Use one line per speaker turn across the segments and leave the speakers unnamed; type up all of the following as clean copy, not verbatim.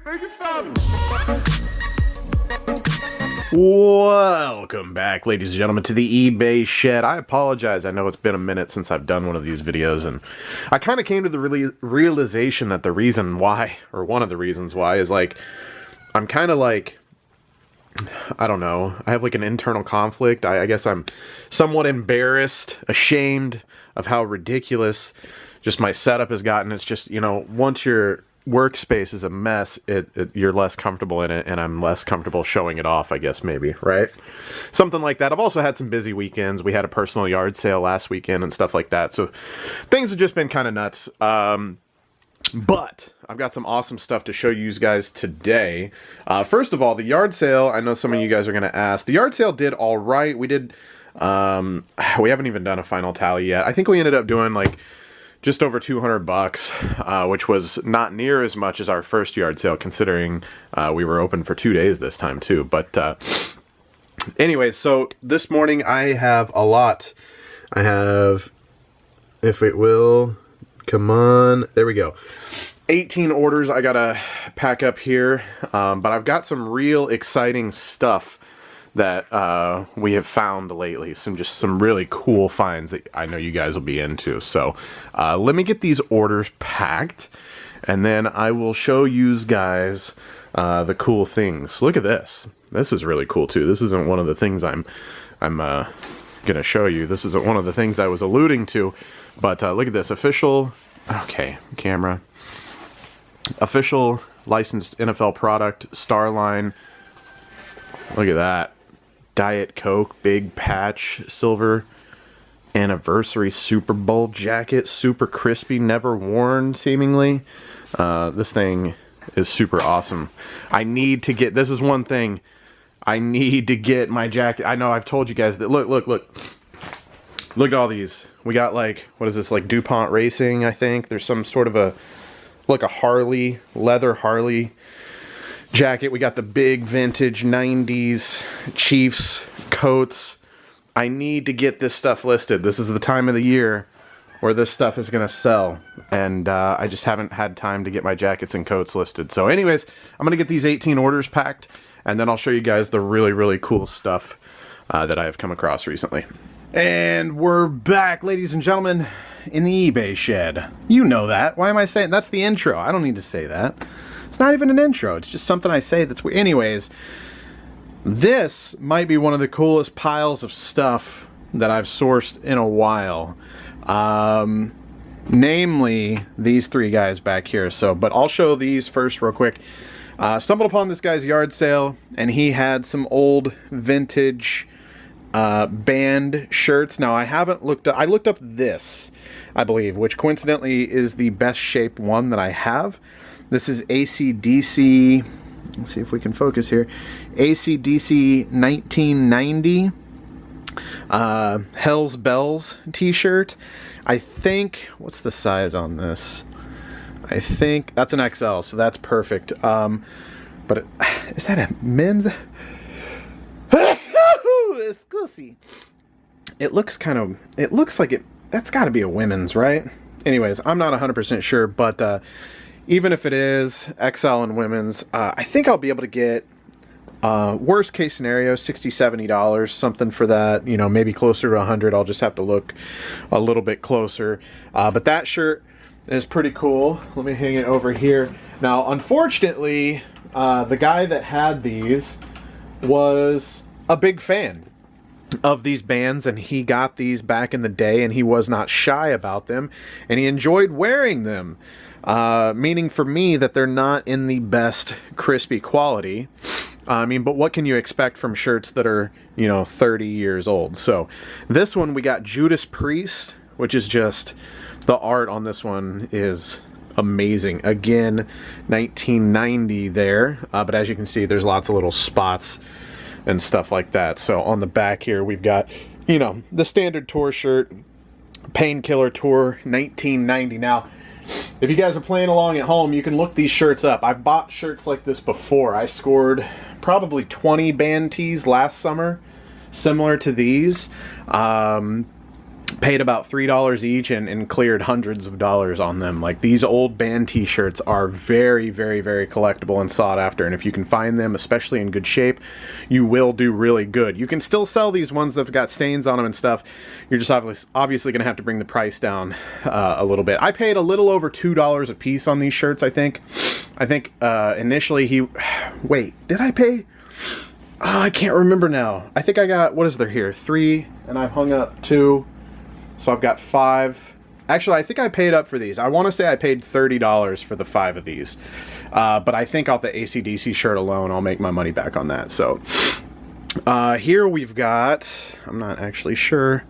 Make it stop! Welcome back, ladies and gentlemen, to the eBay Shed. I apologize. I know it's been a minute since I've done one of these videos, and I kind of came to the realization that the reason why, or one of the reasons why, is like, I'm kind of like, I don't know, I have like an internal conflict. I guess I'm somewhat embarrassed, ashamed of how ridiculous just my setup has gotten. It's just, you know, once your workspace is a mess, you're less comfortable in it, and I'm less comfortable showing it off, I guess, maybe, right? Something like that. I've also had some busy weekends. We had a personal yard sale last weekend and stuff like that, so things have just been kind of nuts. But I've got some awesome stuff to show you guys today. First of all, the yard sale, I know some of you guys are going to ask. The yard sale did all right. We did, we haven't even done a final tally yet. I think we ended up doing like just over 200 bucks, which was not near as much as our first yard sale, considering we were open for 2 days this time too. But anyways, so this morning I have a lot. I have, if it will come on, there we go, 18 orders I gotta pack up here, but I've got some real exciting stuff that we have found lately. Some really cool finds that I know you guys will be into. So let me get these orders packed, and then I will show you guys the cool things. Look at this. This is really cool too. This isn't one of the things I'm gonna show you. This isn't one of the things I was alluding to, but look at this. Official, okay, camera. Official licensed NFL product, Starline. Look at that. Diet Coke, big patch, silver anniversary Super Bowl jacket, super crispy, never worn seemingly. This thing is super awesome. I need to get, this is one thing, I need to get my jacket. I know I've told you guys that, look at all these. We got like, what is this, like DuPont Racing, I think. There's some sort of a, like a Harley, leather Harley jacket. We got the big vintage 90s Chiefs coats. I need to get this stuff listed. This is the time of the year where this stuff is going to sell, and I just haven't had time to get my jackets and coats listed. So anyways, I'm going to get these 18 orders packed, and then I'll show you guys the really cool stuff that I have come across recently. And we're back, ladies and gentlemen, in the eBay Shed. You know that. Why am I saying that's the intro? I don't need to say that. It's not even an intro. It's just something I say that's weird. Anyways, this might be one of the coolest piles of stuff that I've sourced in a while. Namely, these three guys back here. So, but I'll show these first real quick. Stumbled upon this guy's yard sale, and he had some old vintage band shirts. Now, I haven't looked up, I looked up this, I believe, which coincidentally is the best shaped one that I have. This is AC/DC, let's see if we can focus here, AC/DC 1990 Hell's Bells t-shirt. I think, what's the size on this? I think that's an XL, so that's perfect. But is that a men's? It looks kind of, it looks like it, that's got to be a women's, right? Anyways, I'm not 100% sure, but even if it is XL and women's, I think I'll be able to get, worst case scenario, $60, $70, something for that, you know, maybe closer to 100. I'll just have to look a little bit closer. But that shirt is pretty cool. Let me hang it over here. Now, unfortunately, the guy that had these was a big fan of these bands, and he got these back in the day, and he was not shy about them, and he enjoyed wearing them. Meaning for me that they're not in the best crispy quality. I mean, but what can you expect from shirts that are, you know, 30 years old? So this one we got Judas Priest, which is just, the art on this one is amazing. Again, 1990 there, but as you can see, there's lots of little spots and stuff like that. So on the back here, we've got, you know, the standard tour shirt, Painkiller Tour 1990. Now, if you guys are playing along at home, you can look these shirts up. I've bought shirts like this before. I scored probably 20 band tees last summer, similar to these. Paid about $3 each and cleared hundreds of dollars on them. Like, these old band t-shirts are very, very, very collectible and sought after, and if you can find them, especially in good shape, you will do really good. You can still sell these ones that have got stains on them and stuff. You're just obviously going to have to bring the price down a little bit. I paid a little over $2 a piece on these shirts, I think. Initially wait, did I pay? Oh, I can't remember now. I think I got, what is there here? 3, and I've hung up 2. So I've got 5. Actually, I think I paid up for these. I want to say I paid $30 for the 5 of these. But I think off the AC/DC shirt alone, I'll make my money back on that. So here we've got, I'm not actually sure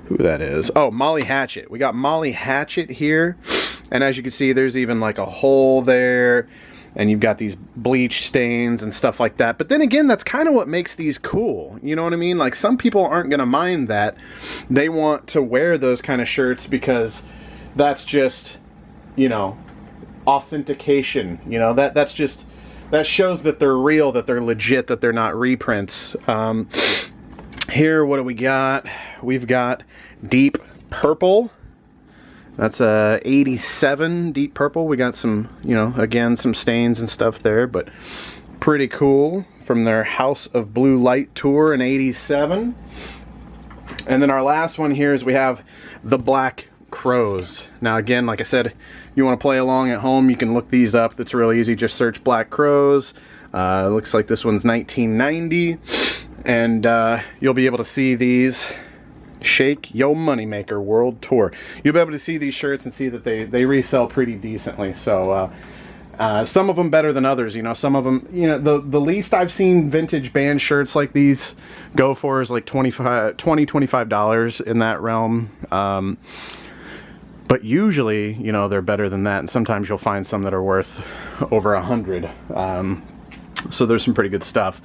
who that is. Oh, Molly Hatchet. We got Molly Hatchet here. And as you can see, there's even like a hole there. And you've got these bleach stains and stuff like that. But then again, that's kind of what makes these cool. You know what I mean? Like, some people aren't going to mind that. They want to wear those kind of shirts because that's just, you know, authentication. You know, that shows that they're real, that they're legit, that they're not reprints. Here, what do we got? We've got Deep Purple. That's a 87 Deep Purple. We got some, you know, again, some stains and stuff there, but pretty cool. From their House of Blue Light tour in 87. And then our last one here is we have the Black Crowes. Now again, like I said, you want to play along at home, you can look these up. That's really easy. Just search Black Crowes. Looks like this one's 1990. And you'll be able to see these. Shake Yo Moneymaker World Tour. You'll be able to see these shirts and see that they resell pretty decently. So some of them better than others. You know, some of them, you know, the least I've seen vintage band shirts like these go for is like $25 in that realm. But usually, you know, they're better than that, and sometimes you'll find some that are worth over $100. So there's some pretty good stuff.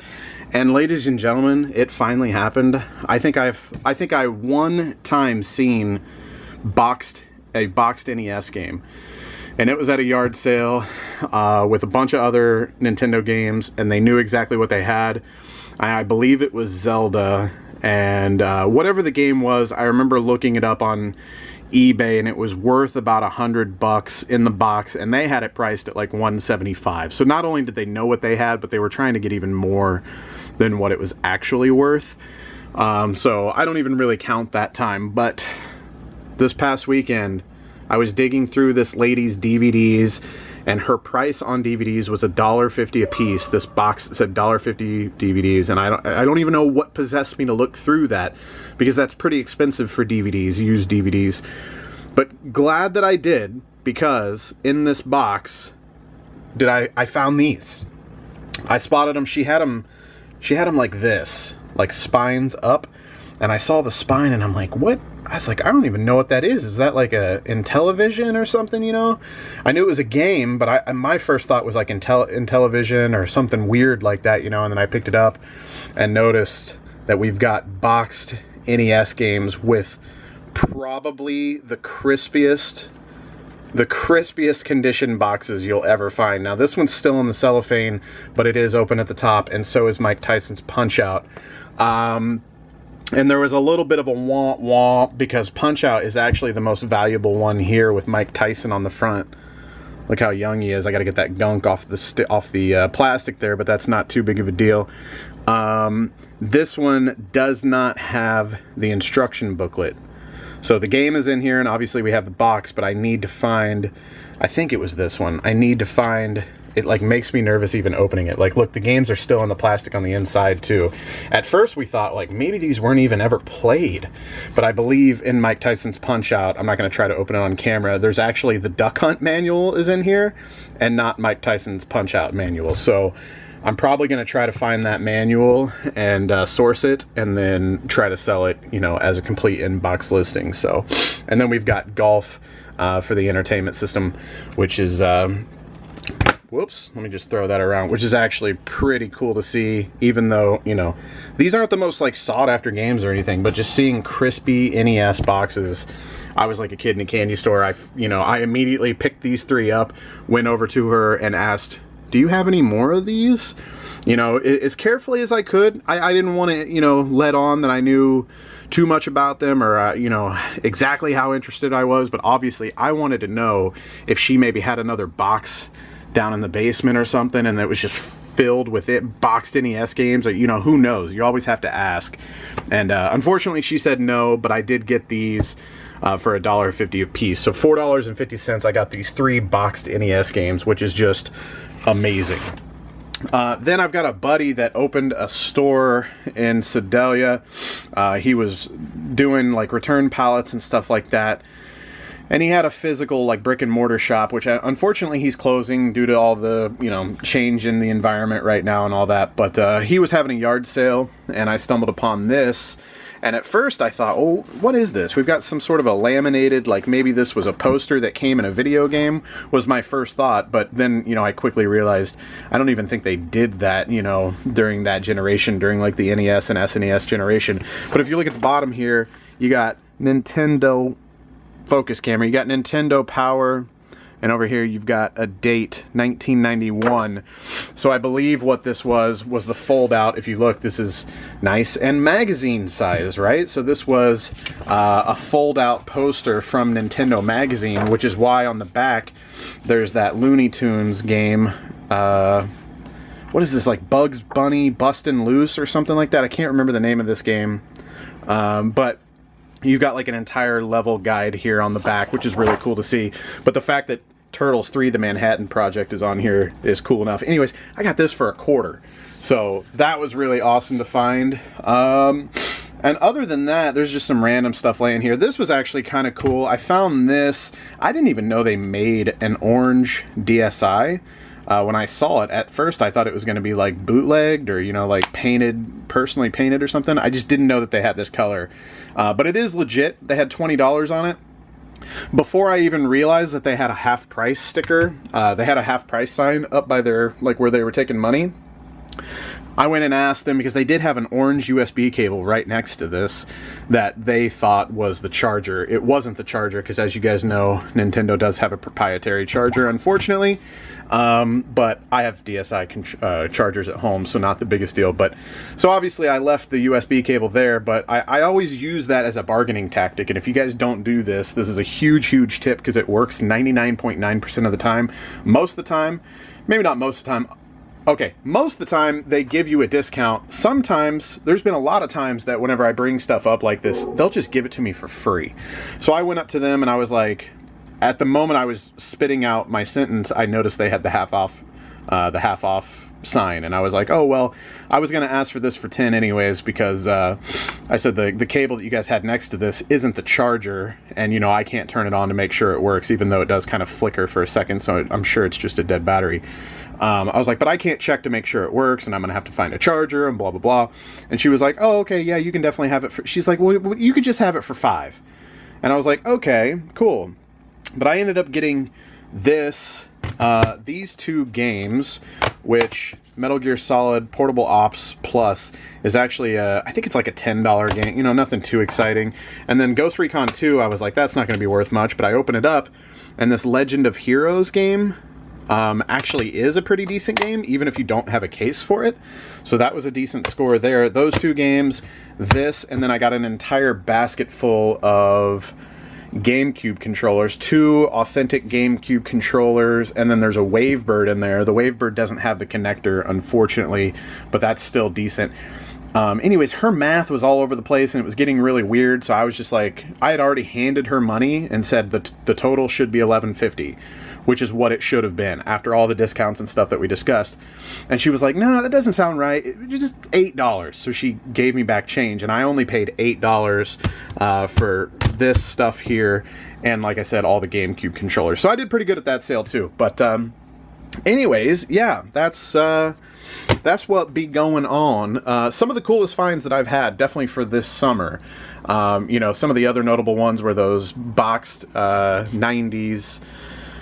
And ladies and gentlemen, it finally happened. I think I one time seen a boxed NES game, and it was at a yard sale with a bunch of other Nintendo games, and they knew exactly what they had. I believe it was Zelda, and whatever the game was, I remember looking it up on eBay, and it was worth about $100 in the box, and they had it priced at like $175. So not only did they know what they had, but they were trying to get even more than what it was actually worth. So I don't even really count that time. But this past weekend, I was digging through this lady's DVDs, and her price on DVDs was $1.50 a piece. This box said $1.50 DVDs, and I don't even know what possessed me to look through that, because that's pretty expensive for DVDs, used DVDs. But glad that I did, because in this box, I found these. I spotted them. She had them like this, like spines up, and I saw the spine, and I'm like, what? I was like, I don't even know what that is. Is that like a Intellivision or something, you know? I knew it was a game, but my first thought was like Intellivision or something weird like that, you know? And then I picked it up and noticed that we've got boxed NES games with probably the crispiest condition boxes you'll ever find. Now, this one's still in the cellophane, but it is open at the top, and so is Mike Tyson's Punch-Out. And there was a little bit of a wah-wah, because Punch-Out is actually the most valuable one here with Mike Tyson on the front. Look how young he is. I got to get that gunk off the plastic there, but that's not too big of a deal. This one does not have the instruction booklet. So the game is in here, and obviously we have the box, but I need to find, I think it was this one. I need to find, it like makes me nervous even opening it. Like, look, the games are still in the plastic on the inside too. At first we thought like maybe these weren't even ever played, but I believe in Mike Tyson's Punch-Out, I'm not going to try to open it on camera, there's actually the Duck Hunt manual is in here and not Mike Tyson's Punch-Out manual. So I'm probably going to try to find that manual and source it, and then try to sell it, you know, as a complete in-box listing. So, and then we've got Golf for the entertainment system, which is whoops, let me just throw that around, which is actually pretty cool to see, even though, you know, these aren't the most like sought after games or anything, but just seeing crispy NES boxes, I was like a kid in a candy store. I immediately picked these 3 up, went over to her and asked, do you have any more of these? you know, as carefully as I could. I didn't want to, you know, let on that I knew too much about them or, you know, exactly how interested I was. But obviously I wanted to know if she maybe had another box down in the basement or something and it was just filled with boxed NES games, or, you know, who knows? You always have to ask. And unfortunately she said no, but I did get these for $1.50 a piece. So $4.50 I got these 3 boxed NES games, which is just amazing. Then I've got a buddy that opened a store in Sedalia. He was doing like return pallets and stuff like that. And he had a physical like brick and mortar shop, which unfortunately he's closing due to all the, you know, change in the environment right now and all that. But he was having a yard sale and I stumbled upon this. And at first I thought, oh, what is this? We've got some sort of a laminated, like maybe this was a poster that came in a video game, was my first thought. But then, you know, I quickly realized I don't even think they did that, you know, during that generation, during like the NES and SNES generation. But if you look at the bottom here, you got Nintendo focus camera, you got Nintendo Power, and over here you've got a date, 1991. So I believe what this was the fold out. If you look, this is nice and magazine size, right? So this was a fold out poster from Nintendo Magazine, which is why on the back there's that Looney Tunes game. What is this, like Bugs Bunny Bustin' Loose or something like that? I can't remember the name of this game. But you've got like an entire level guide here on the back, which is really cool to see. But the fact that Turtles 3, the Manhattan Project, is on here is cool enough. Anyways, I got this for $0.25. So that was really awesome to find. And other than that, there's just some random stuff laying here. This was actually kind of cool. I found this. I didn't even know they made an orange DSi. When I saw it, at first I thought it was going to be like bootlegged or, you know, like painted, personally painted or something. I just didn't know that they had this color. But it is legit. They had $20 on it. Before I even realized that they had a half price sticker, they had a half price sign up by their, like where they were taking money. I went and asked them, because they did have an orange USB cable right next to this that they thought was the charger. It wasn't the charger, because as you guys know, Nintendo does have a proprietary charger, unfortunately. But I have DSi chargers at home, so not the biggest deal. But so obviously I left the USB cable there, but I always use that as a bargaining tactic. And if you guys don't do this, this is a huge, huge tip, because it works 99.9% of the time. Most of the time, maybe not most of the time. Okay, most of the time they give you a discount. Sometimes, there's been a lot of times that whenever I bring stuff up like this, they'll just give it to me for free. So I went up to them and I was like, at the moment I was spitting out my sentence, I noticed they had the half off sign, and I was like, oh well, I was gonna ask for this for 10 anyways, because I said the cable that you guys had next to this isn't the charger, and you know, I can't turn it on to make sure it works, even though it does kind of flicker for a second, so I'm sure it's just a dead battery. I was like, but I can't check to make sure it works, and I'm gonna have to find a charger and blah blah blah. And she was like, oh okay, yeah, you can definitely have it for, she's like, well, you could just have it for $5. And I was like, okay, cool. But I ended up getting this, these 2 games, which Metal Gear Solid Portable Ops Plus is actually, I think it's like a $10 game, you know, nothing too exciting. And then Ghost Recon 2, I was like, that's not going to be worth much, but I open it up, and this Legend of Heroes game actually is a pretty decent game, even if you don't have a case for it. So that was a decent score there. Those 2 games, this, and then I got an entire basket full of GameCube controllers, 2 authentic GameCube controllers, and then there's a Wavebird in there. The Wavebird doesn't have the connector, unfortunately, but that's still decent. Anyways, her math was all over the place and it was getting really weird, so I was just like, I had already handed her money and said the total should be $11.50, which is what it should have been after all the discounts and stuff that we discussed. And she was like, no, that doesn't sound right. It's just $8. So she gave me back change, and I only paid $8 for this stuff here, and like I said, all the GameCube controllers. So I did pretty good at that sale too. But anyways, yeah, that's what be going on. Some of the coolest finds that I've had, definitely for this summer. You know, some of the other notable ones were those boxed 90s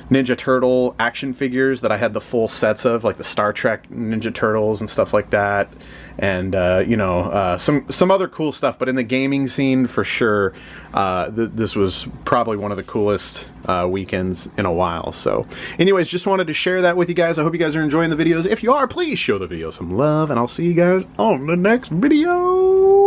Ninja Turtle action figures that I had the full sets of, like the Star Trek Ninja Turtles and stuff like that, and you know, some other cool stuff. But in the gaming scene, for sure, this was probably one of the coolest weekends in a while. So anyways, just wanted to share that with you guys. I hope you guys are enjoying the videos. If you are, please show the video some love, and I'll see you guys on the next video.